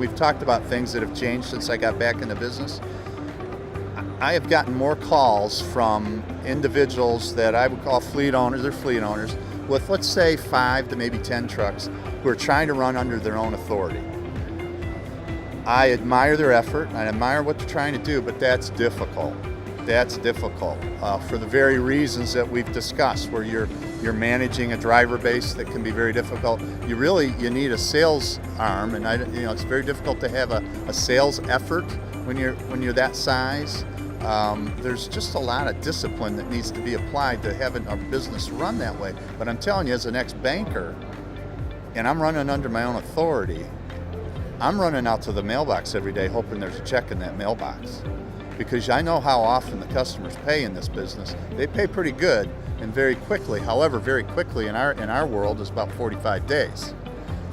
we've talked about things that have changed since I got back into business. I have gotten more calls from individuals that I would call fleet owners, with, let's say, 5 to maybe 10 trucks who are trying to run under their own authority. I admire their effort, I admire what they're trying to do, but that's difficult. That's difficult for the very reasons that we've discussed, where you're managing a driver base that can be very difficult. You need a sales arm, and it's very difficult to have a sales effort when you're that size. There's just a lot of discipline that needs to be applied to having a business run that way. But I'm telling you, as an ex-banker, and I'm running under my own authority, I'm running out to the mailbox every day hoping there's a check in that mailbox. Because I know how often the customers pay in this business. They pay pretty good and very quickly. However, very quickly in our world is about 45 days.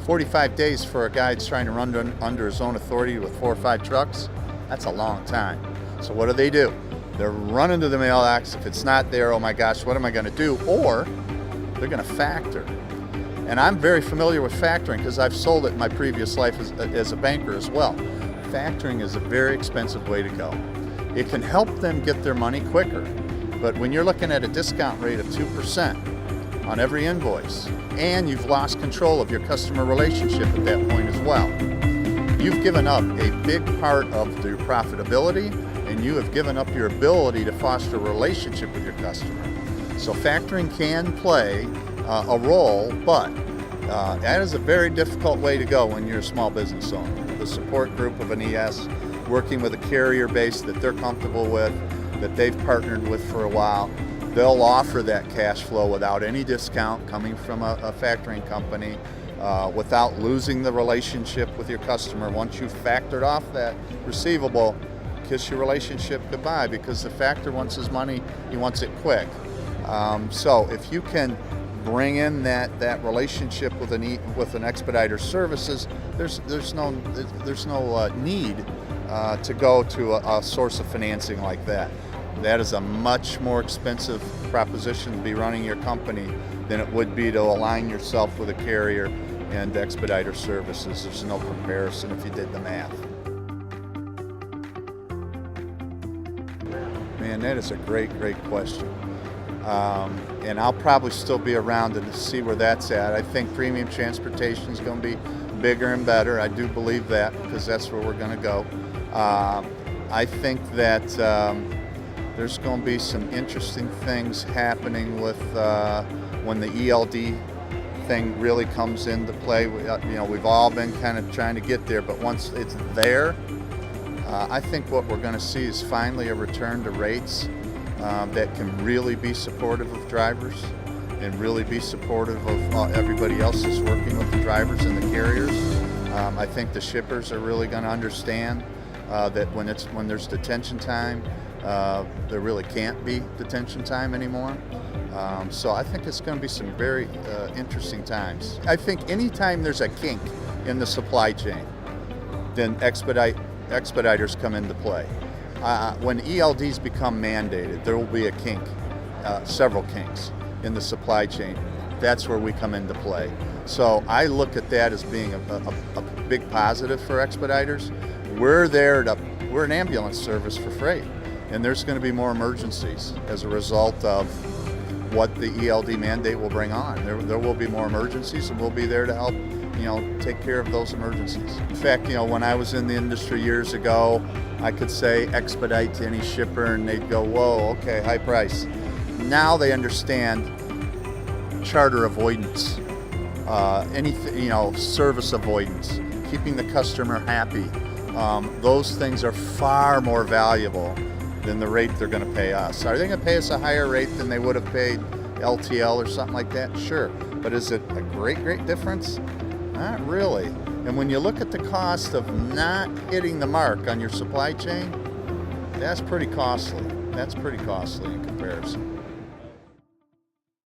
45 days for a guy that's trying to run under his own authority with 4 or 5 trucks, that's a long time. So what do? They're running to the mailbox. If it's not there, oh my gosh, what am I going to do? Or they're going to factor. And I'm very familiar with factoring because I've sold it in my previous life as a banker as well. Factoring is a very expensive way to go. It can help them get their money quicker, but when you're looking at a discount rate of 2% on every invoice, and you've lost control of your customer relationship at that point as well, you've given up a big part of your profitability, and you have given up your ability to foster a relationship with your customer. So factoring can play a role, but that is a very difficult way to go when you're a small business owner. The support group of an ES, working with a carrier base that they're comfortable with, that they've partnered with for a while, they'll offer that cash flow without any discount coming from a factoring company, without losing the relationship with your customer. Once you've factored off that receivable, kiss your relationship goodbye, because the factor wants his money, he wants it quick. So if you can bring in that relationship with an Expediter Services, there's no need to go to a source of financing like that. That is a much more expensive proposition to be running your company than it would be to align yourself with a carrier and Expediter Services. There's no comparison if you did the math. Man, that is a great question. And I'll probably still be around to see where that's at. I think premium transportation is going to be bigger and better. I do believe that, because that's where we're going to go. I think that there's going to be some interesting things happening with when the ELD thing really comes into play. We've all been kind of trying to get there, but once it's there, I think what we're going to see is finally a return to rates that can really be supportive of drivers and really be supportive of everybody else that's working with the drivers and the carriers. I think the shippers are really going to understand that when there's detention time, there really can't be detention time anymore. So I think it's going to be some very interesting times. I think anytime there's a kink in the supply chain, then expediters come into play. When ELDs become mandated, there will be a kink, several kinks in the supply chain. That's where we come into play. So I look at that as being a big positive for expediters. We're an ambulance service for freight, and there's going to be more emergencies as a result of what the ELD mandate will bring on. There will be more emergencies, and we'll be there to help take care of those emergencies. In fact, when I was in the industry years ago, I could say expedite to any shipper and they'd go, whoa, okay, high price. Now they understand charter avoidance, anything, service avoidance, keeping the customer happy. Those things are far more valuable than the rate they're going to pay us. Are they going to pay us a higher rate than they would have paid LTL or something like that? Sure. But is it a great difference? Not really. And when you look at the cost of not hitting the mark on your supply chain, that's pretty costly. That's pretty costly in comparison.